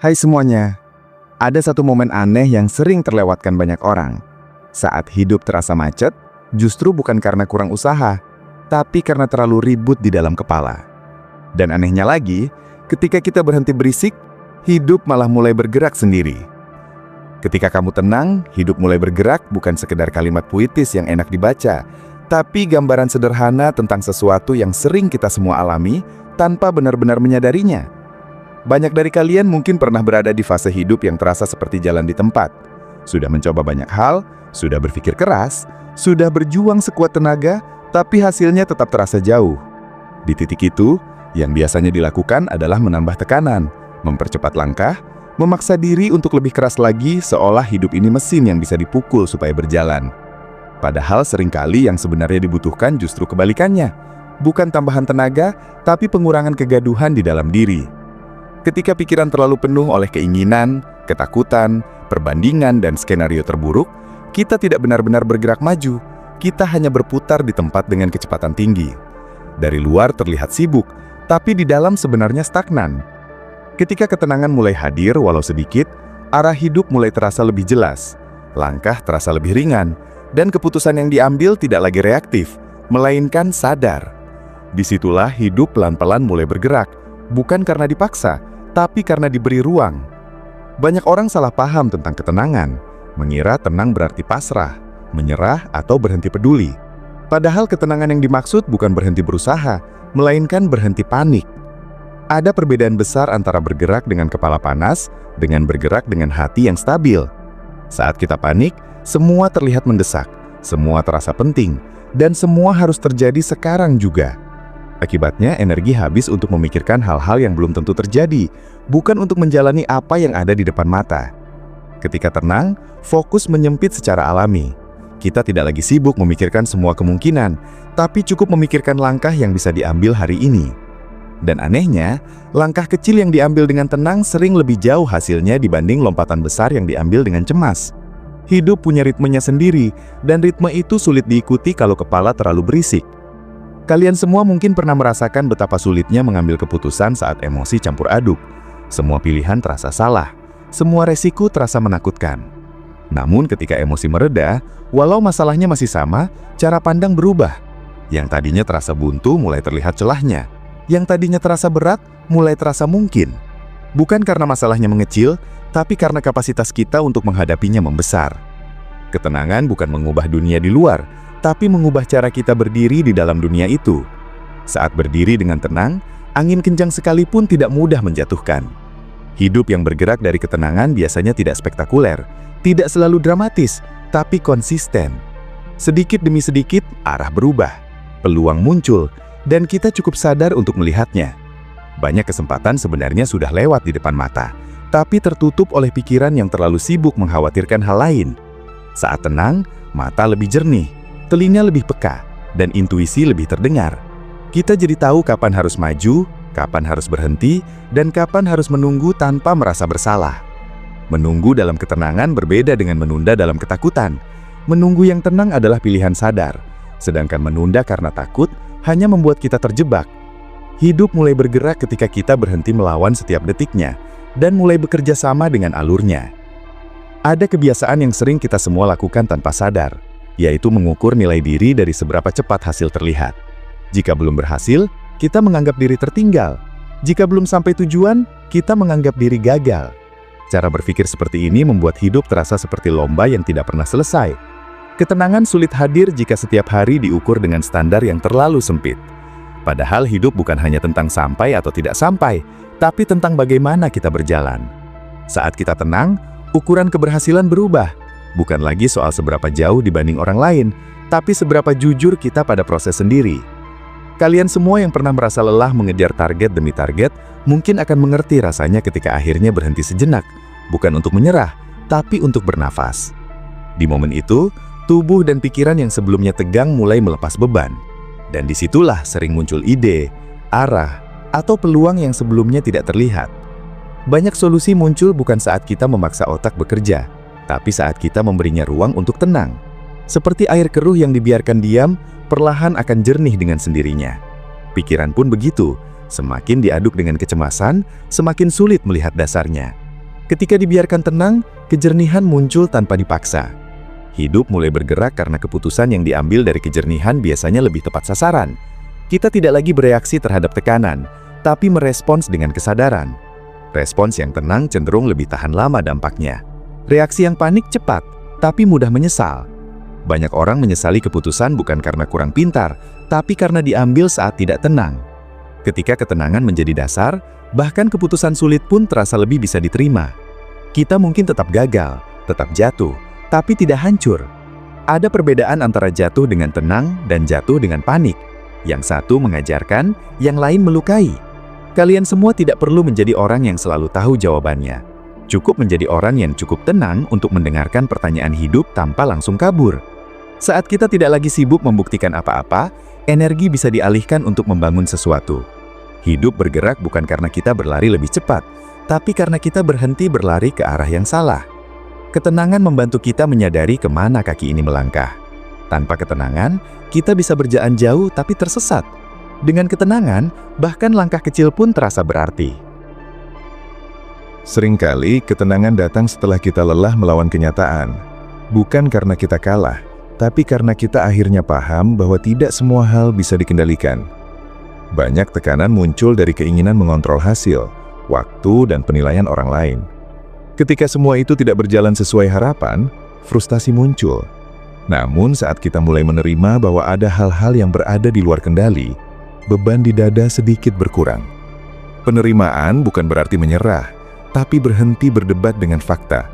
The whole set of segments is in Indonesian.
Hai semuanya, ada satu momen aneh yang sering terlewatkan banyak orang. Saat hidup terasa macet, justru bukan karena kurang usaha, tapi karena terlalu ribut di dalam kepala. Dan anehnya lagi, ketika kita berhenti berisik, hidup malah mulai bergerak sendiri. Ketika kamu tenang, hidup mulai bergerak bukan sekedar kalimat puitis yang enak dibaca, tapi gambaran sederhana tentang sesuatu yang sering kita semua alami tanpa benar-benar menyadarinya. Banyak dari kalian mungkin pernah berada di fase hidup yang terasa seperti jalan di tempat. Sudah mencoba banyak hal, sudah berpikir keras, sudah berjuang sekuat tenaga, tapi hasilnya tetap terasa jauh. Di titik itu, yang biasanya dilakukan adalah menambah tekanan, mempercepat langkah, memaksa diri untuk lebih keras lagi seolah hidup ini mesin yang bisa dipukul supaya berjalan. Padahal seringkali yang sebenarnya dibutuhkan justru kebalikannya. Bukan tambahan tenaga, tapi pengurangan kegaduhan di dalam diri. Ketika pikiran terlalu penuh oleh keinginan, ketakutan, perbandingan, dan skenario terburuk, kita tidak benar-benar bergerak maju. Kita hanya berputar di tempat dengan kecepatan tinggi. Dari luar terlihat sibuk, tapi di dalam sebenarnya stagnan. Ketika ketenangan mulai hadir walau sedikit, arah hidup mulai terasa lebih jelas. Langkah terasa lebih ringan, dan keputusan yang diambil tidak lagi reaktif, melainkan sadar. Disitulah hidup pelan-pelan mulai bergerak, bukan karena dipaksa, tapi karena diberi ruang. Banyak orang salah paham tentang ketenangan, mengira tenang berarti pasrah, menyerah, atau berhenti peduli. Padahal ketenangan yang dimaksud bukan berhenti berusaha, melainkan berhenti panik. Ada perbedaan besar antara bergerak dengan kepala panas, dengan bergerak dengan hati yang stabil. Saat kita panik, semua terlihat mendesak, semua terasa penting, dan semua harus terjadi sekarang juga. Akibatnya, energi habis untuk memikirkan hal-hal yang belum tentu terjadi, bukan untuk menjalani apa yang ada di depan mata. Ketika tenang, fokus menyempit secara alami. Kita tidak lagi sibuk memikirkan semua kemungkinan, tapi cukup memikirkan langkah yang bisa diambil hari ini. Dan anehnya, langkah kecil yang diambil dengan tenang sering lebih jauh hasilnya dibanding lompatan besar yang diambil dengan cemas. Hidup punya ritmenya sendiri, dan ritme itu sulit diikuti kalau kepala terlalu berisik. Kalian semua mungkin pernah merasakan betapa sulitnya mengambil keputusan saat emosi campur aduk. Semua pilihan terasa salah, semua resiko terasa menakutkan. Namun ketika emosi mereda, walau masalahnya masih sama, cara pandang berubah. Yang tadinya terasa buntu mulai terlihat celahnya. Yang tadinya terasa berat mulai terasa mungkin. Bukan karena masalahnya mengecil, tapi karena kapasitas kita untuk menghadapinya membesar. Ketenangan bukan mengubah dunia di luar, tapi mengubah cara kita berdiri di dalam dunia itu. Saat berdiri dengan tenang, angin kencang sekalipun tidak mudah menjatuhkan. Hidup yang bergerak dari ketenangan biasanya tidak spektakuler, tidak selalu dramatis, tapi konsisten. Sedikit demi sedikit, arah berubah, peluang muncul, dan kita cukup sadar untuk melihatnya. Banyak kesempatan sebenarnya sudah lewat di depan mata, tapi tertutup oleh pikiran yang terlalu sibuk mengkhawatirkan hal lain. Saat tenang, mata lebih jernih, telinga lebih peka, dan intuisi lebih terdengar. Kita jadi tahu kapan harus maju, kapan harus berhenti, dan kapan harus menunggu tanpa merasa bersalah. Menunggu dalam ketenangan berbeda dengan menunda dalam ketakutan. Menunggu yang tenang adalah pilihan sadar, sedangkan menunda karena takut hanya membuat kita terjebak. Hidup mulai bergerak ketika kita berhenti melawan setiap detiknya, dan mulai bekerja sama dengan alurnya. Ada kebiasaan yang sering kita semua lakukan tanpa sadar, yaitu mengukur nilai diri dari seberapa cepat hasil terlihat. Jika belum berhasil, kita menganggap diri tertinggal. Jika belum sampai tujuan, kita menganggap diri gagal. Cara berpikir seperti ini membuat hidup terasa seperti lomba yang tidak pernah selesai. Ketenangan sulit hadir jika setiap hari diukur dengan standar yang terlalu sempit. Padahal hidup bukan hanya tentang sampai atau tidak sampai, tapi tentang bagaimana kita berjalan. Saat kita tenang, ukuran keberhasilan berubah. Bukan lagi soal seberapa jauh dibanding orang lain, tapi seberapa jujur kita pada proses sendiri. Kalian semua yang pernah merasa lelah mengejar target demi target, mungkin akan mengerti rasanya ketika akhirnya berhenti sejenak, bukan untuk menyerah, tapi untuk bernafas. Di momen itu, tubuh dan pikiran yang sebelumnya tegang mulai melepas beban. Dan disitulah sering muncul ide, arah, atau peluang yang sebelumnya tidak terlihat. Banyak solusi muncul bukan saat kita memaksa otak bekerja, tapi saat kita memberinya ruang untuk tenang. Seperti air keruh yang dibiarkan diam, perlahan akan jernih dengan sendirinya. Pikiran pun begitu, semakin diaduk dengan kecemasan, semakin sulit melihat dasarnya. Ketika dibiarkan tenang, kejernihan muncul tanpa dipaksa. Hidup mulai bergerak karena keputusan yang diambil dari kejernihan biasanya lebih tepat sasaran. Kita tidak lagi bereaksi terhadap tekanan, tapi merespons dengan kesadaran. Respons yang tenang cenderung lebih tahan lama dampaknya. Reaksi yang panik cepat, tapi mudah menyesal. Banyak orang menyesali keputusan bukan karena kurang pintar, tapi karena diambil saat tidak tenang. Ketika ketenangan menjadi dasar, bahkan keputusan sulit pun terasa lebih bisa diterima. Kita mungkin tetap gagal, tetap jatuh, tapi tidak hancur. Ada perbedaan antara jatuh dengan tenang dan jatuh dengan panik. Yang satu mengajarkan, yang lain melukai. Kalian semua tidak perlu menjadi orang yang selalu tahu jawabannya. Cukup menjadi orang yang cukup tenang untuk mendengarkan pertanyaan hidup tanpa langsung kabur. Saat kita tidak lagi sibuk membuktikan apa-apa, energi bisa dialihkan untuk membangun sesuatu. Hidup bergerak bukan karena kita berlari lebih cepat, tapi karena kita berhenti berlari ke arah yang salah. Ketenangan membantu kita menyadari kemana kaki ini melangkah. Tanpa ketenangan, kita bisa berjalan jauh tapi tersesat. Dengan ketenangan, bahkan langkah kecil pun terasa berarti. Seringkali, ketenangan datang setelah kita lelah melawan kenyataan. Bukan karena kita kalah, tapi karena kita akhirnya paham bahwa tidak semua hal bisa dikendalikan. Banyak tekanan muncul dari keinginan mengontrol hasil, waktu, dan penilaian orang lain. Ketika semua itu tidak berjalan sesuai harapan, frustasi muncul. Namun saat kita mulai menerima bahwa ada hal-hal yang berada di luar kendali, beban di dada sedikit berkurang. Penerimaan bukan berarti menyerah, tapi berhenti berdebat dengan fakta.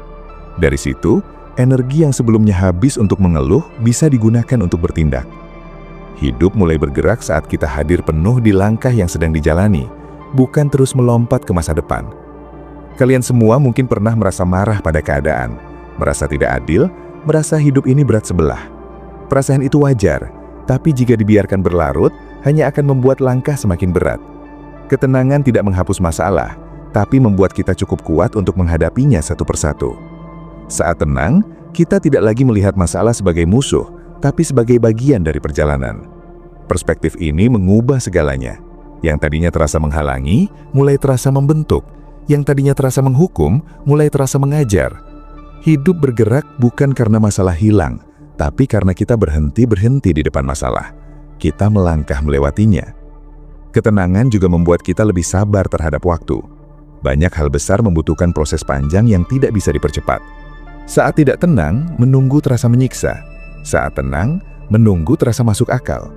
Dari situ, energi yang sebelumnya habis untuk mengeluh bisa digunakan untuk bertindak. Hidup mulai bergerak saat kita hadir penuh di langkah yang sedang dijalani, bukan terus melompat ke masa depan. Kalian semua mungkin pernah merasa marah pada keadaan, merasa tidak adil, merasa hidup ini berat sebelah. Perasaan itu wajar, tapi jika dibiarkan berlarut, hanya akan membuat langkah semakin berat. Ketenangan tidak menghapus masalah, tapi membuat kita cukup kuat untuk menghadapinya satu persatu. Saat tenang, kita tidak lagi melihat masalah sebagai musuh, tapi sebagai bagian dari perjalanan. Perspektif ini mengubah segalanya. Yang tadinya terasa menghalangi, mulai terasa membentuk. Yang tadinya terasa menghukum, mulai terasa mengajar. Hidup bergerak bukan karena masalah hilang, tapi karena kita berhenti di depan masalah. Kita melangkah melewatinya. Ketenangan juga membuat kita lebih sabar terhadap waktu. Banyak hal besar membutuhkan proses panjang yang tidak bisa dipercepat. Saat tidak tenang, menunggu terasa menyiksa. Saat tenang, menunggu terasa masuk akal.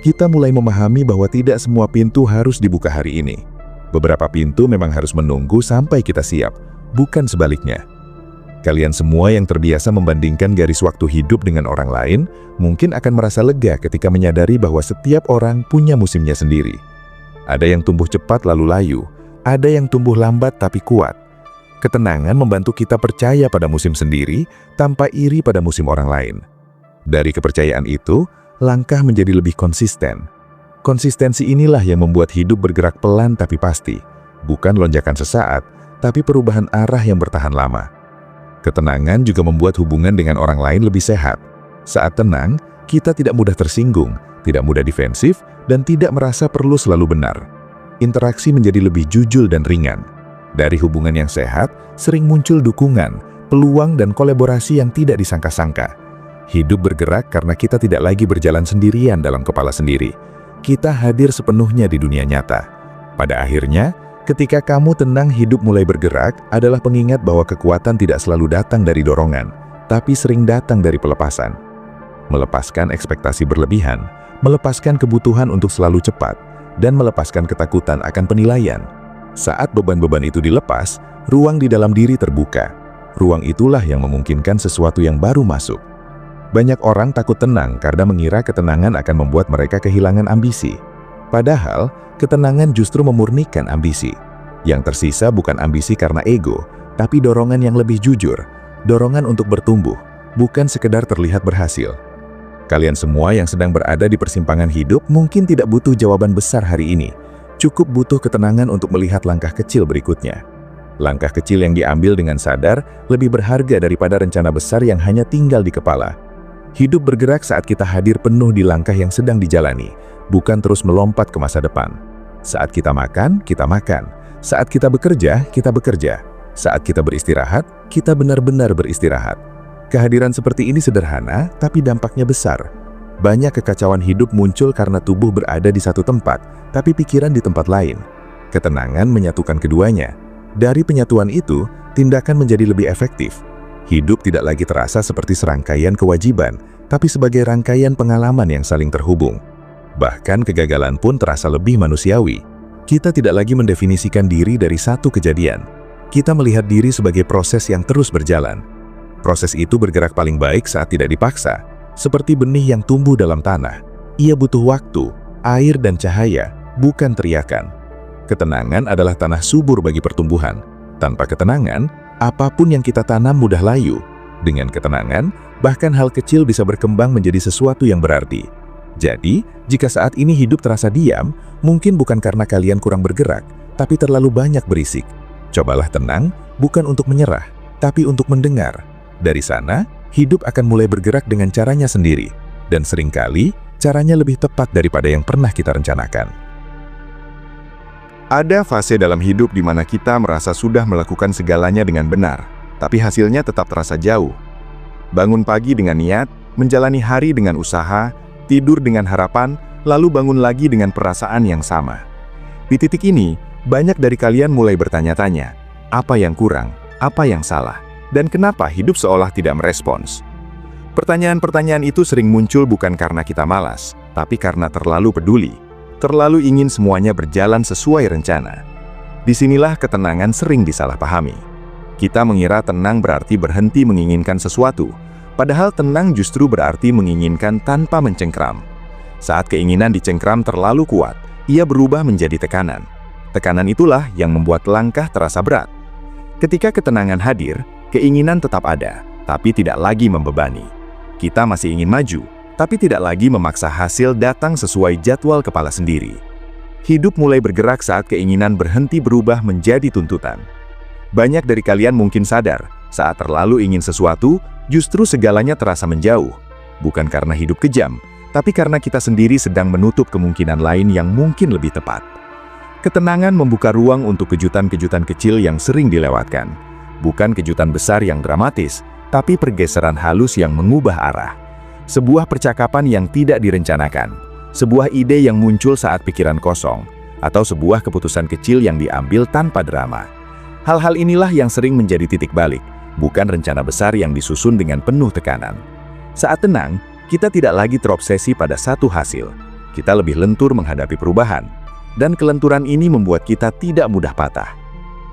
Kita mulai memahami bahwa tidak semua pintu harus dibuka hari ini. Beberapa pintu memang harus menunggu sampai kita siap, bukan sebaliknya. Kalian semua yang terbiasa membandingkan garis waktu hidup dengan orang lain, mungkin akan merasa lega ketika menyadari bahwa setiap orang punya musimnya sendiri. Ada yang tumbuh cepat lalu layu, ada yang tumbuh lambat tapi kuat. Ketenangan membantu kita percaya pada musim sendiri, tanpa iri pada musim orang lain. Dari kepercayaan itu, langkah menjadi lebih konsisten. Konsistensi inilah yang membuat hidup bergerak pelan tapi pasti, bukan lonjakan sesaat, tapi perubahan arah yang bertahan lama. Ketenangan juga membuat hubungan dengan orang lain lebih sehat. Saat tenang, kita tidak mudah tersinggung, tidak mudah defensif, dan tidak merasa perlu selalu benar. Interaksi menjadi lebih jujur dan ringan. Dari hubungan yang sehat, sering muncul dukungan, peluang, dan kolaborasi yang tidak disangka-sangka. Hidup bergerak karena kita tidak lagi berjalan sendirian dalam kepala sendiri. Kita hadir sepenuhnya di dunia nyata. Pada akhirnya, ketika kamu tenang, hidup mulai bergerak adalah pengingat bahwa kekuatan tidak selalu datang dari dorongan, tapi sering datang dari pelepasan. Melepaskan ekspektasi berlebihan, melepaskan kebutuhan untuk selalu cepat, dan melepaskan ketakutan akan penilaian. Saat beban-beban itu dilepas, ruang di dalam diri terbuka. Ruang itulah yang memungkinkan sesuatu yang baru masuk. Banyak orang takut tenang karena mengira ketenangan akan membuat mereka kehilangan ambisi. Padahal, ketenangan justru memurnikan ambisi. Yang tersisa bukan ambisi karena ego, tapi dorongan yang lebih jujur, dorongan untuk bertumbuh, bukan sekedar terlihat berhasil. Kalian semua yang sedang berada di persimpangan hidup mungkin tidak butuh jawaban besar hari ini. Cukup butuh ketenangan untuk melihat langkah kecil berikutnya. Langkah kecil yang diambil dengan sadar lebih berharga daripada rencana besar yang hanya tinggal di kepala. Hidup bergerak saat kita hadir penuh di langkah yang sedang dijalani, bukan terus melompat ke masa depan. Saat kita makan, kita makan. Saat kita bekerja, kita bekerja. Saat kita beristirahat, kita benar-benar beristirahat. Kehadiran seperti ini sederhana, tapi dampaknya besar. Banyak kekacauan hidup muncul karena tubuh berada di satu tempat, tapi pikiran di tempat lain. Ketenangan menyatukan keduanya. Dari penyatuan itu, tindakan menjadi lebih efektif. Hidup tidak lagi terasa seperti serangkaian kewajiban, tapi sebagai rangkaian pengalaman yang saling terhubung. Bahkan kegagalan pun terasa lebih manusiawi. Kita tidak lagi mendefinisikan diri dari satu kejadian. Kita melihat diri sebagai proses yang terus berjalan. Proses itu bergerak paling baik saat tidak dipaksa, seperti benih yang tumbuh dalam tanah. Ia butuh waktu, air dan cahaya, bukan teriakan. Ketenangan adalah tanah subur bagi pertumbuhan. Tanpa ketenangan, apapun yang kita tanam mudah layu. Dengan ketenangan, bahkan hal kecil bisa berkembang menjadi sesuatu yang berarti. Jadi, jika saat ini hidup terasa diam, mungkin bukan karena kalian kurang bergerak, tapi terlalu banyak berisik. Cobalah tenang, bukan untuk menyerah, tapi untuk mendengar. Dari sana, hidup akan mulai bergerak dengan caranya sendiri. Dan seringkali, caranya lebih tepat daripada yang pernah kita rencanakan. Ada fase dalam hidup di mana kita merasa sudah melakukan segalanya dengan benar, tapi hasilnya tetap terasa jauh. Bangun pagi dengan niat, menjalani hari dengan usaha, tidur dengan harapan, lalu bangun lagi dengan perasaan yang sama. Di titik ini, banyak dari kalian mulai bertanya-tanya, apa yang kurang, apa yang salah, dan kenapa hidup seolah tidak merespons. Pertanyaan-pertanyaan itu sering muncul bukan karena kita malas, tapi karena terlalu peduli. Terlalu ingin semuanya berjalan sesuai rencana. Disinilah ketenangan sering disalahpahami. Kita mengira tenang berarti berhenti menginginkan sesuatu, padahal tenang justru berarti menginginkan tanpa mencengkram. Saat keinginan dicengkram terlalu kuat, ia berubah menjadi tekanan. Tekanan itulah yang membuat langkah terasa berat. Ketika ketenangan hadir, keinginan tetap ada, tapi tidak lagi membebani. Kita masih ingin maju, tapi tidak lagi memaksa hasil datang sesuai jadwal kepala sendiri. Hidup mulai bergerak saat keinginan berhenti berubah menjadi tuntutan. Banyak dari kalian mungkin sadar, saat terlalu ingin sesuatu, justru segalanya terasa menjauh. Bukan karena hidup kejam, tapi karena kita sendiri sedang menutup kemungkinan lain yang mungkin lebih tepat. Ketenangan membuka ruang untuk kejutan-kejutan kecil yang sering dilewatkan. Bukan kejutan besar yang dramatis, tapi pergeseran halus yang mengubah arah. Sebuah percakapan yang tidak direncanakan, sebuah ide yang muncul saat pikiran kosong, atau sebuah keputusan kecil yang diambil tanpa drama. Hal-hal inilah yang sering menjadi titik balik, bukan rencana besar yang disusun dengan penuh tekanan. Saat tenang, kita tidak lagi terobsesi pada satu hasil. Kita lebih lentur menghadapi perubahan, dan kelenturan ini membuat kita tidak mudah patah.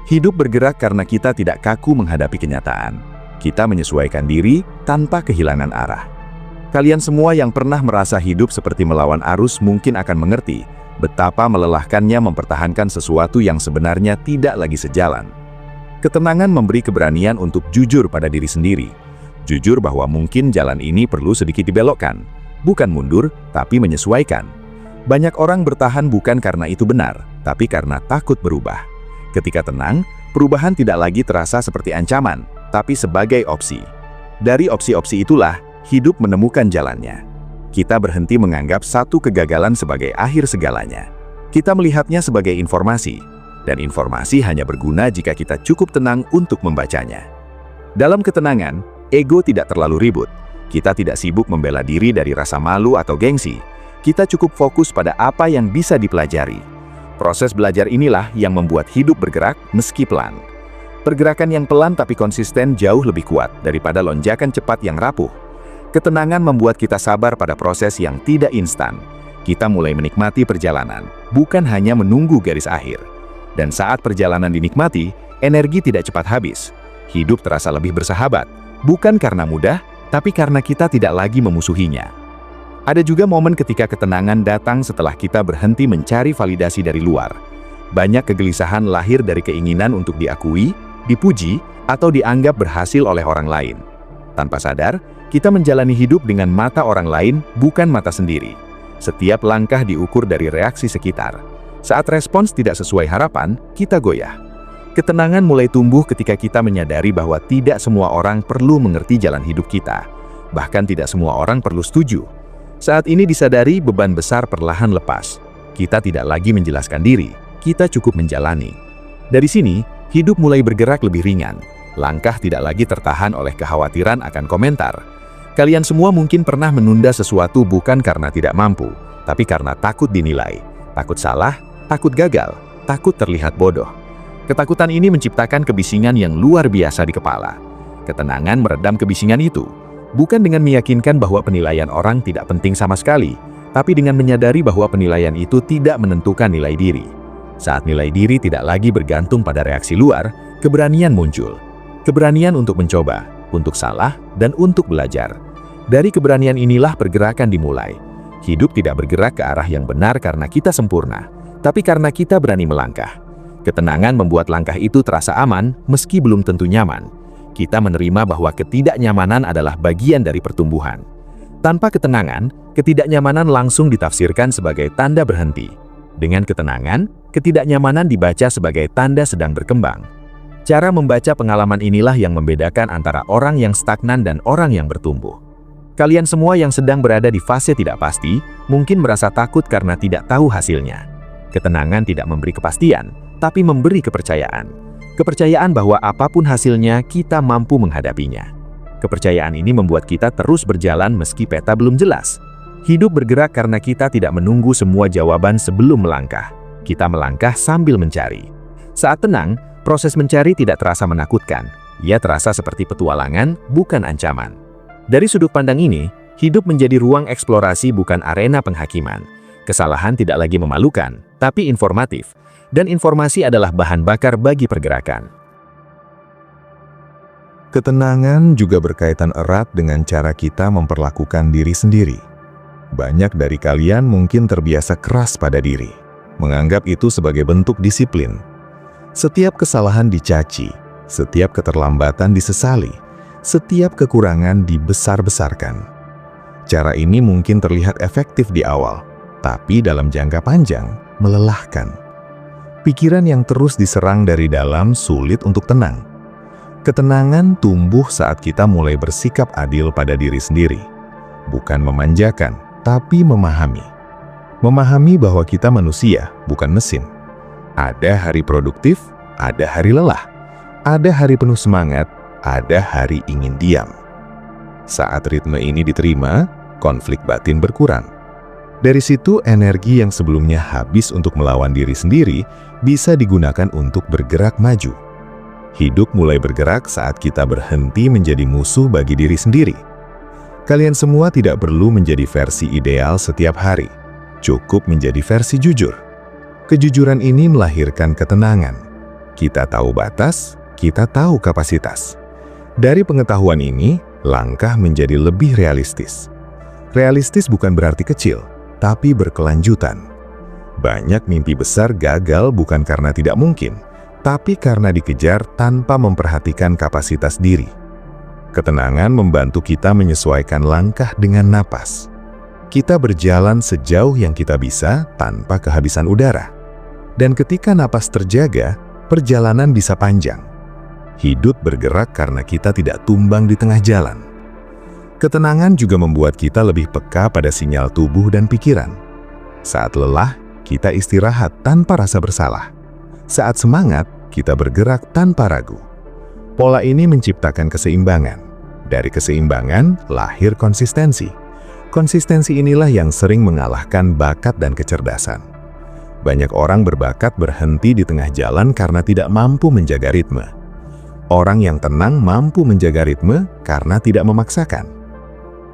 Hidup bergerak karena kita tidak kaku menghadapi kenyataan. Kita menyesuaikan diri tanpa kehilangan arah. Kalian semua yang pernah merasa hidup seperti melawan arus mungkin akan mengerti betapa melelahkannya mempertahankan sesuatu yang sebenarnya tidak lagi sejalan. Ketenangan memberi keberanian untuk jujur pada diri sendiri. Jujur bahwa mungkin jalan ini perlu sedikit dibelokkan. Bukan mundur, tapi menyesuaikan. Banyak orang bertahan bukan karena itu benar, tapi karena takut berubah. Ketika tenang, perubahan tidak lagi terasa seperti ancaman, tapi sebagai opsi. Dari opsi-opsi itulah, hidup menemukan jalannya. Kita berhenti menganggap satu kegagalan sebagai akhir segalanya. Kita melihatnya sebagai informasi, dan informasi hanya berguna jika kita cukup tenang untuk membacanya. Dalam ketenangan, ego tidak terlalu ribut. Kita tidak sibuk membela diri dari rasa malu atau gengsi. Kita cukup fokus pada apa yang bisa dipelajari. Proses belajar inilah yang membuat hidup bergerak meski pelan. Pergerakan yang pelan tapi konsisten jauh lebih kuat daripada lonjakan cepat yang rapuh. Ketenangan membuat kita sabar pada proses yang tidak instan. Kita mulai menikmati perjalanan, bukan hanya menunggu garis akhir. Dan saat perjalanan dinikmati, energi tidak cepat habis. Hidup terasa lebih bersahabat, bukan karena mudah, tapi karena kita tidak lagi memusuhinya. Ada juga momen ketika ketenangan datang setelah kita berhenti mencari validasi dari luar. Banyak kegelisahan lahir dari keinginan untuk diakui, dipuji, atau dianggap berhasil oleh orang lain. Tanpa sadar, kita menjalani hidup dengan mata orang lain, bukan mata sendiri. Setiap langkah diukur dari reaksi sekitar. Saat respons tidak sesuai harapan, kita goyah. Ketenangan mulai tumbuh ketika kita menyadari bahwa tidak semua orang perlu mengerti jalan hidup kita. Bahkan tidak semua orang perlu setuju. Saat ini disadari, beban besar perlahan lepas. Kita tidak lagi menjelaskan diri, kita cukup menjalani. Dari sini, Hidup mulai bergerak lebih ringan. Langkah tidak lagi tertahan oleh kekhawatiran akan komentar. Kalian semua mungkin pernah menunda sesuatu bukan karena tidak mampu, tapi karena takut dinilai, takut salah, takut gagal, takut terlihat bodoh. Ketakutan ini menciptakan kebisingan yang luar biasa di kepala. Ketenangan meredam kebisingan itu, bukan dengan meyakinkan bahwa penilaian orang tidak penting sama sekali, tapi dengan menyadari bahwa penilaian itu tidak menentukan nilai diri. Saat nilai diri tidak lagi bergantung pada reaksi luar, keberanian muncul. Keberanian untuk mencoba, untuk salah, dan untuk belajar. Dari keberanian inilah pergerakan dimulai. Hidup tidak bergerak ke arah yang benar karena kita sempurna, tapi karena kita berani melangkah. Ketenangan membuat langkah itu terasa aman, meski belum tentu nyaman. Kita menerima bahwa ketidaknyamanan adalah bagian dari pertumbuhan. Tanpa ketenangan, ketidaknyamanan langsung ditafsirkan sebagai tanda berhenti. Dengan ketenangan, ketidaknyamanan dibaca sebagai tanda sedang berkembang. Cara membaca pengalaman inilah yang membedakan antara orang yang stagnan dan orang yang bertumbuh. Kalian semua yang sedang berada di fase tidak pasti, mungkin merasa takut karena tidak tahu hasilnya. Ketenangan tidak memberi kepastian, tapi memberi kepercayaan. Kepercayaan bahwa apapun hasilnya, kita mampu menghadapinya. Kepercayaan ini membuat kita terus berjalan meski peta belum jelas. Hidup bergerak karena kita tidak menunggu semua jawaban sebelum melangkah. Kita melangkah sambil mencari. Saat tenang, proses mencari tidak terasa menakutkan. Ia terasa seperti petualangan, bukan ancaman. Dari sudut pandang ini, hidup menjadi ruang eksplorasi bukan arena penghakiman. Kesalahan tidak lagi memalukan, tapi informatif. Dan informasi adalah bahan bakar bagi pergerakan. Ketenangan juga berkaitan erat dengan cara kita memperlakukan diri sendiri. Banyak dari kalian mungkin terbiasa keras pada diri, menganggap itu sebagai bentuk disiplin. Setiap kesalahan dicaci, setiap keterlambatan disesali, setiap kekurangan dibesar-besarkan. Cara ini mungkin terlihat efektif di awal, tapi dalam jangka panjang melelahkan. Pikiran yang terus diserang dari dalam sulit untuk tenang. Ketenangan tumbuh saat kita mulai bersikap adil pada diri sendiri, bukan memanjakan, tapi memahami. Memahami bahwa kita manusia, bukan mesin. Ada hari produktif, ada hari lelah. Ada hari penuh semangat, ada hari ingin diam. Saat ritme ini diterima, konflik batin berkurang. Dari situ, energi yang sebelumnya habis untuk melawan diri sendiri bisa digunakan untuk bergerak maju. Hidup mulai bergerak saat kita berhenti menjadi musuh bagi diri sendiri. Kalian semua tidak perlu menjadi versi ideal setiap hari. Cukup menjadi versi jujur. Kejujuran ini melahirkan ketenangan. Kita tahu batas, kita tahu kapasitas. Dari pengetahuan ini, langkah menjadi lebih realistis. Realistis bukan berarti kecil, tapi berkelanjutan. Banyak mimpi besar gagal bukan karena tidak mungkin, tapi karena dikejar tanpa memperhatikan kapasitas diri. Ketenangan membantu kita menyesuaikan langkah dengan napas. Kita berjalan sejauh yang kita bisa tanpa kehabisan udara. Dan ketika napas terjaga, perjalanan bisa panjang. Hidup bergerak karena kita tidak tumbang di tengah jalan. Ketenangan juga membuat kita lebih peka pada sinyal tubuh dan pikiran. Saat lelah, kita istirahat tanpa rasa bersalah. Saat semangat, kita bergerak tanpa ragu. Pola ini menciptakan keseimbangan. Dari keseimbangan, lahir konsistensi. Konsistensi inilah yang sering mengalahkan bakat dan kecerdasan. Banyak orang berbakat berhenti di tengah jalan karena tidak mampu menjaga ritme. Orang yang tenang mampu menjaga ritme karena tidak memaksakan.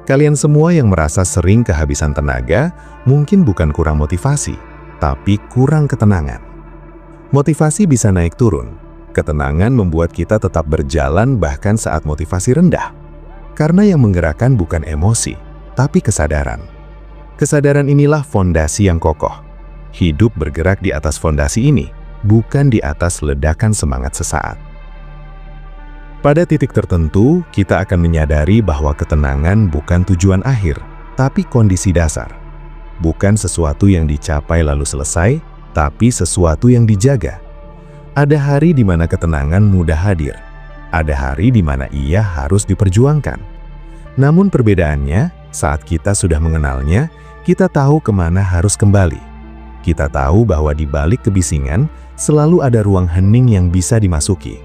Kalian semua yang merasa sering kehabisan tenaga, mungkin bukan kurang motivasi, tapi kurang ketenangan. Motivasi bisa naik turun. Ketenangan membuat kita tetap berjalan bahkan saat motivasi rendah. Karena yang menggerakkan bukan emosi, tapi kesadaran. Kesadaran inilah fondasi yang kokoh. Hidup bergerak di atas fondasi ini, bukan di atas ledakan semangat sesaat. Pada titik tertentu, kita akan menyadari bahwa ketenangan bukan tujuan akhir, tapi kondisi dasar. Bukan sesuatu yang dicapai lalu selesai, tapi sesuatu yang dijaga. Ada hari di mana ketenangan mudah hadir. Ada hari di mana ia harus diperjuangkan. Namun perbedaannya, saat kita sudah mengenalnya, kita tahu kemana harus kembali. Kita tahu bahwa di balik kebisingan, selalu ada ruang hening yang bisa dimasuki.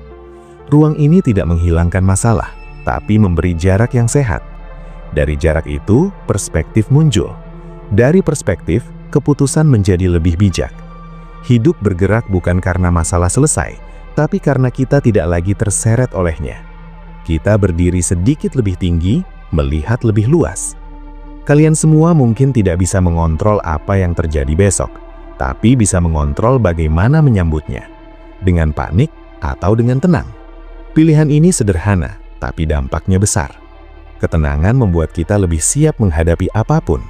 Ruang ini tidak menghilangkan masalah, tapi memberi jarak yang sehat. Dari jarak itu, perspektif muncul. Dari perspektif, keputusan menjadi lebih bijak. Hidup bergerak bukan karena masalah selesai, tapi karena kita tidak lagi terseret olehnya. Kita berdiri sedikit lebih tinggi, melihat lebih luas. Kalian semua mungkin tidak bisa mengontrol apa yang terjadi besok, tapi bisa mengontrol bagaimana menyambutnya. Dengan panik atau dengan tenang. Pilihan ini sederhana, tapi dampaknya besar. Ketenangan membuat kita lebih siap menghadapi apapun,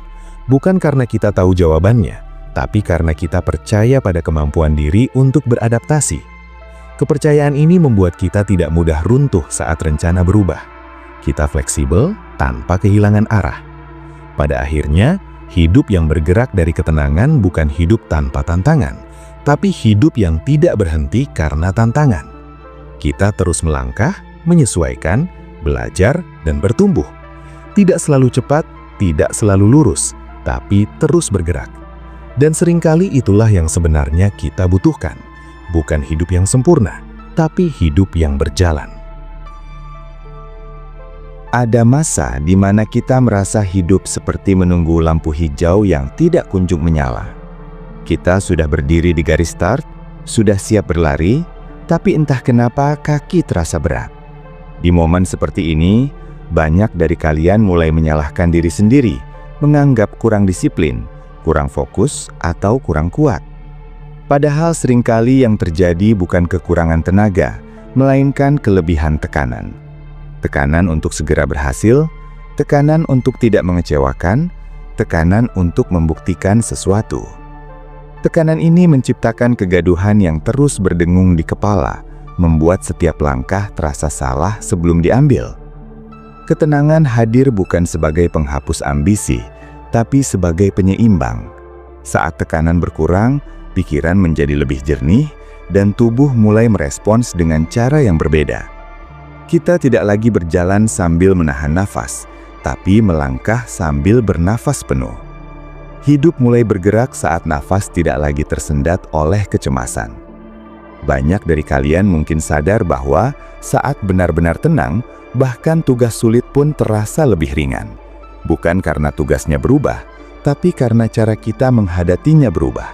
bukan karena kita tahu jawabannya, tapi karena kita percaya pada kemampuan diri untuk beradaptasi. Kepercayaan ini membuat kita tidak mudah runtuh saat rencana berubah. Kita fleksibel tanpa kehilangan arah. Pada akhirnya, hidup yang bergerak dari ketenangan bukan hidup tanpa tantangan, tapi hidup yang tidak berhenti karena tantangan. Kita terus melangkah, menyesuaikan, belajar, dan bertumbuh. Tidak selalu cepat, tidak selalu lurus, tapi terus bergerak. Dan seringkali itulah yang sebenarnya kita butuhkan. Bukan hidup yang sempurna, tapi hidup yang berjalan. Ada masa di mana kita merasa hidup seperti menunggu lampu hijau yang tidak kunjung menyala. Kita sudah berdiri di garis start, sudah siap berlari, tapi entah kenapa kaki terasa berat. Di momen seperti ini, banyak dari kalian mulai menyalahkan diri sendiri, menganggap kurang disiplin, kurang fokus, atau kurang kuat. Padahal seringkali yang terjadi bukan kekurangan tenaga, melainkan kelebihan tekanan. Tekanan untuk segera berhasil, tekanan untuk tidak mengecewakan, tekanan untuk membuktikan sesuatu. Tekanan ini menciptakan kegaduhan yang terus berdengung di kepala, membuat setiap langkah terasa salah sebelum diambil. Ketenangan hadir bukan sebagai penghapus ambisi, tapi sebagai penyeimbang. Saat tekanan berkurang, pikiran menjadi lebih jernih, dan tubuh mulai merespons dengan cara yang berbeda. Kita tidak lagi berjalan sambil menahan nafas, tapi melangkah sambil bernafas penuh. Hidup mulai bergerak saat nafas tidak lagi tersendat oleh kecemasan. Banyak dari kalian mungkin sadar bahwa saat benar-benar tenang, bahkan tugas sulit pun terasa lebih ringan. Bukan karena tugasnya berubah, tapi karena cara kita menghadapinya berubah.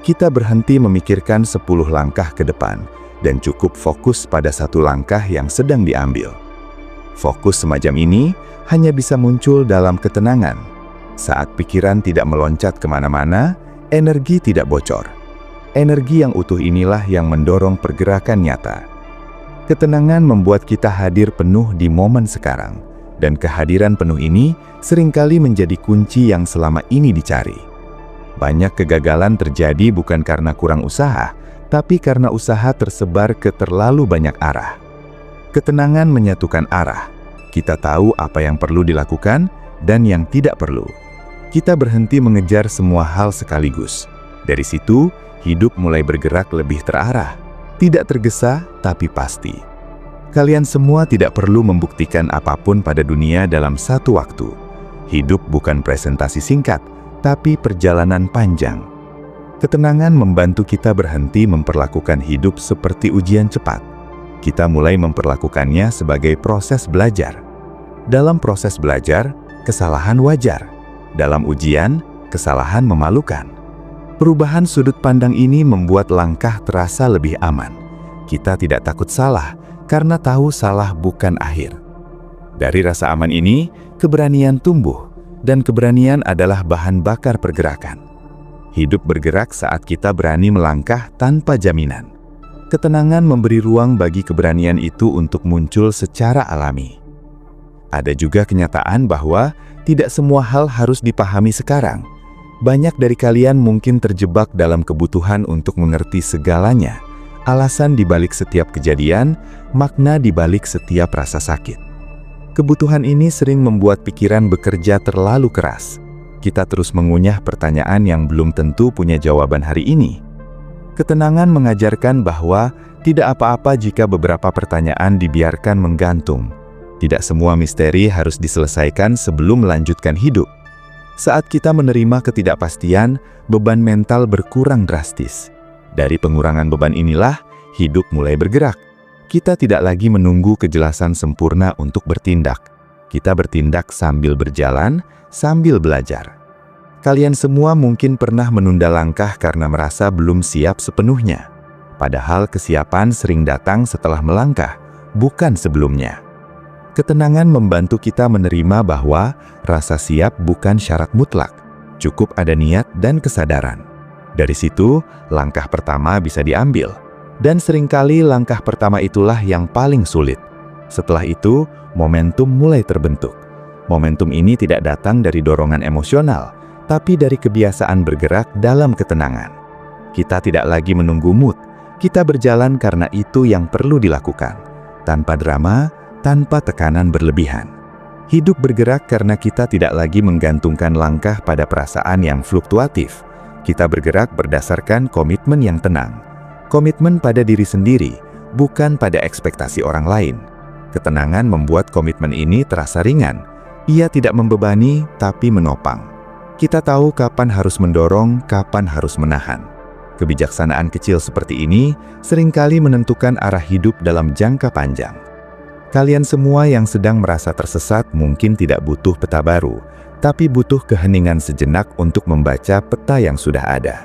Kita berhenti memikirkan 10 langkah ke depan, dan cukup fokus pada satu langkah yang sedang diambil. Fokus semacam ini hanya bisa muncul dalam ketenangan. Saat pikiran tidak meloncat kemana-mana, energi tidak bocor. Energi yang utuh inilah yang mendorong pergerakan nyata. Ketenangan membuat kita hadir penuh di momen sekarang, dan kehadiran penuh ini seringkali menjadi kunci yang selama ini dicari. Banyak kegagalan terjadi bukan karena kurang usaha, tapi karena usaha tersebar ke terlalu banyak arah. Ketenangan menyatukan arah. Kita tahu apa yang perlu dilakukan dan yang tidak perlu. Kita berhenti mengejar semua hal sekaligus. Dari situ, hidup mulai bergerak lebih terarah. Tidak tergesa, tapi pasti. Kalian semua tidak perlu membuktikan apapun pada dunia dalam satu waktu. Hidup bukan presentasi singkat, tapi perjalanan panjang. Ketenangan membantu kita berhenti memperlakukan hidup seperti ujian cepat. Kita mulai memperlakukannya sebagai proses belajar. Dalam proses belajar, kesalahan wajar. Dalam ujian, kesalahan memalukan. Perubahan sudut pandang ini membuat langkah terasa lebih aman. Kita tidak takut salah, karena tahu salah bukan akhir. Dari rasa aman ini, keberanian tumbuh, dan keberanian adalah bahan bakar pergerakan. Hidup bergerak saat kita berani melangkah tanpa jaminan. Ketenangan memberi ruang bagi keberanian itu untuk muncul secara alami. Ada juga kenyataan bahwa tidak semua hal harus dipahami sekarang. Banyak dari kalian mungkin terjebak dalam kebutuhan untuk mengerti segalanya, alasan dibalik setiap kejadian, makna dibalik setiap rasa sakit. Kebutuhan ini sering membuat pikiran bekerja terlalu keras. Kita terus mengunyah pertanyaan yang belum tentu punya jawaban hari ini. Ketenangan mengajarkan bahwa tidak apa-apa jika beberapa pertanyaan dibiarkan menggantung. Tidak semua misteri harus diselesaikan sebelum melanjutkan hidup. Saat kita menerima ketidakpastian, beban mental berkurang drastis. Dari pengurangan beban inilah, hidup mulai bergerak. Kita tidak lagi menunggu kejelasan sempurna untuk bertindak. Kita bertindak sambil berjalan, sambil belajar. Kalian semua mungkin pernah menunda langkah karena merasa belum siap sepenuhnya. Padahal kesiapan sering datang setelah melangkah, bukan sebelumnya. Ketenangan membantu kita menerima bahwa rasa siap bukan syarat mutlak. Cukup ada niat dan kesadaran. Dari situ, langkah pertama bisa diambil. Dan seringkali langkah pertama itulah yang paling sulit. Setelah itu, momentum mulai terbentuk. Momentum ini tidak datang dari dorongan emosional, tapi dari kebiasaan bergerak dalam ketenangan. Kita tidak lagi menunggu mood, kita berjalan karena itu yang perlu dilakukan. Tanpa drama, tanpa tekanan berlebihan. Hidup bergerak karena kita tidak lagi menggantungkan langkah pada perasaan yang fluktuatif. Kita bergerak berdasarkan komitmen yang tenang. Komitmen pada diri sendiri, bukan pada ekspektasi orang lain. Ketenangan membuat komitmen ini terasa ringan. Ia tidak membebani, tapi menopang. Kita tahu kapan harus mendorong, kapan harus menahan. Kebijaksanaan kecil seperti ini seringkali menentukan arah hidup dalam jangka panjang. Kalian semua yang sedang merasa tersesat mungkin tidak butuh peta baru, tapi butuh keheningan sejenak untuk membaca peta yang sudah ada.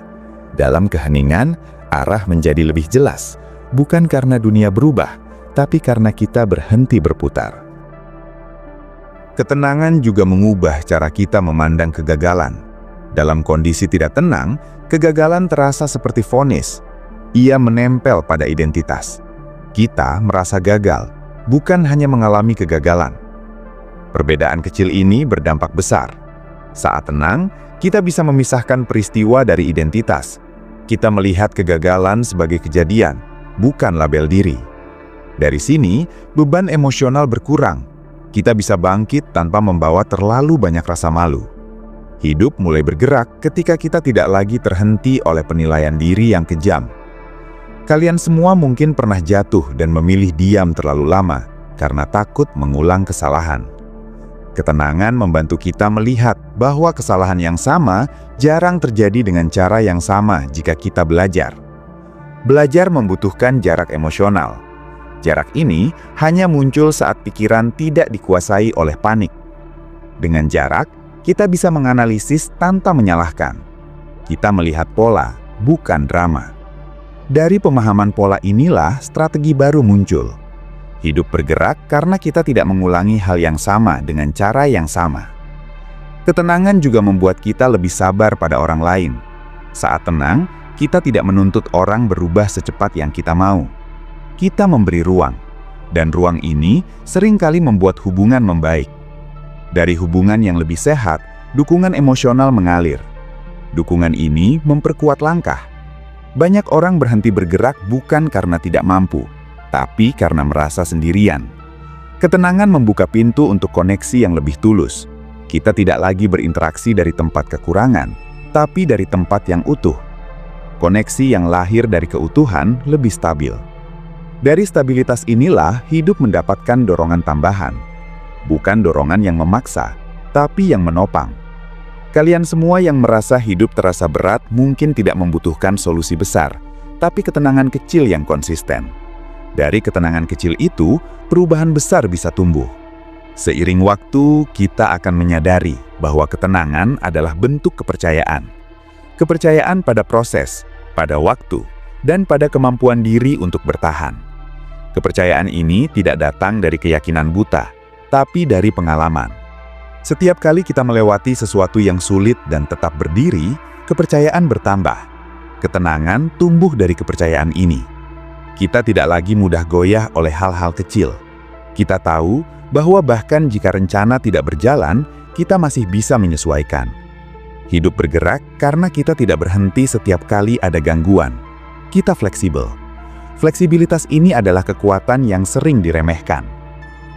Dalam keheningan, arah menjadi lebih jelas, bukan karena dunia berubah, tapi karena kita berhenti berputar. Ketenangan juga mengubah cara kita memandang kegagalan. Dalam kondisi tidak tenang, kegagalan terasa seperti vonis. Ia menempel pada identitas. Kita merasa gagal, bukan hanya mengalami kegagalan. Perbedaan kecil ini berdampak besar. Saat tenang, kita bisa memisahkan peristiwa dari identitas. Kita melihat kegagalan sebagai kejadian, bukan label diri. Dari sini, beban emosional berkurang. Kita bisa bangkit tanpa membawa terlalu banyak rasa malu. Hidup mulai bergerak ketika kita tidak lagi terhenti oleh penilaian diri yang kejam. Kalian semua mungkin pernah jatuh dan memilih diam terlalu lama karena takut mengulang kesalahan. Ketenangan membantu kita melihat bahwa kesalahan yang sama jarang terjadi dengan cara yang sama jika kita belajar. Belajar membutuhkan jarak emosional. Jarak ini hanya muncul saat pikiran tidak dikuasai oleh panik. Dengan jarak, kita bisa menganalisis tanpa menyalahkan. Kita melihat pola, bukan drama. Dari pemahaman pola inilah strategi baru muncul. Hidup bergerak karena kita tidak mengulangi hal yang sama dengan cara yang sama. Ketenangan juga membuat kita lebih sabar pada orang lain. Saat tenang, kita tidak menuntut orang berubah secepat yang kita mau. Kita memberi ruang, dan ruang ini seringkali membuat hubungan membaik. Dari hubungan yang lebih sehat, dukungan emosional mengalir. Dukungan ini memperkuat langkah. Banyak orang berhenti bergerak bukan karena tidak mampu, tapi karena merasa sendirian. Ketenangan membuka pintu untuk koneksi yang lebih tulus. Kita tidak lagi berinteraksi dari tempat kekurangan, tapi dari tempat yang utuh. Koneksi yang lahir dari keutuhan lebih stabil. Dari stabilitas inilah hidup mendapatkan dorongan tambahan. Bukan dorongan yang memaksa, tapi yang menopang. Kalian semua yang merasa hidup terasa berat mungkin tidak membutuhkan solusi besar, tapi ketenangan kecil yang konsisten. Dari ketenangan kecil itu, perubahan besar bisa tumbuh. Seiring waktu, kita akan menyadari bahwa ketenangan adalah bentuk kepercayaan. Kepercayaan pada proses, pada waktu, dan pada kemampuan diri untuk bertahan. Kepercayaan ini tidak datang dari keyakinan buta, tapi dari pengalaman. Setiap kali kita melewati sesuatu yang sulit dan tetap berdiri, kepercayaan bertambah. Ketenangan tumbuh dari kepercayaan ini. Kita tidak lagi mudah goyah oleh hal-hal kecil. Kita tahu bahwa bahkan jika rencana tidak berjalan, kita masih bisa menyesuaikan. Hidup bergerak karena kita tidak berhenti setiap kali ada gangguan. Kita fleksibel. Fleksibilitas ini adalah kekuatan yang sering diremehkan.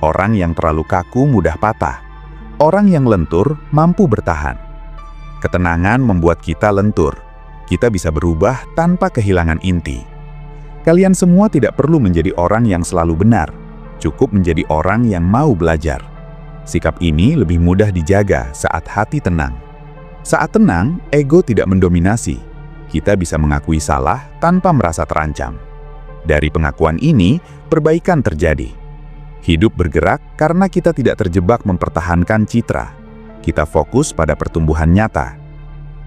Orang yang terlalu kaku mudah patah. Orang yang lentur mampu bertahan. Ketenangan membuat kita lentur. Kita bisa berubah tanpa kehilangan inti. Kalian semua tidak perlu menjadi orang yang selalu benar. Cukup menjadi orang yang mau belajar. Sikap ini lebih mudah dijaga saat hati tenang. Saat tenang, ego tidak mendominasi. Kita bisa mengakui salah tanpa merasa terancam. Dari pengakuan ini, perbaikan terjadi. Hidup bergerak karena kita tidak terjebak mempertahankan citra. Kita fokus pada pertumbuhan nyata.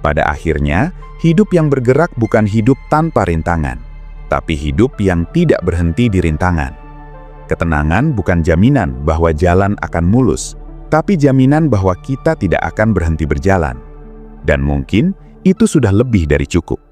Pada akhirnya, hidup yang bergerak bukan hidup tanpa rintangan, tapi hidup yang tidak berhenti di rintangan. Ketenangan bukan jaminan bahwa jalan akan mulus, tapi jaminan bahwa kita tidak akan berhenti berjalan. Dan mungkin itu sudah lebih dari cukup.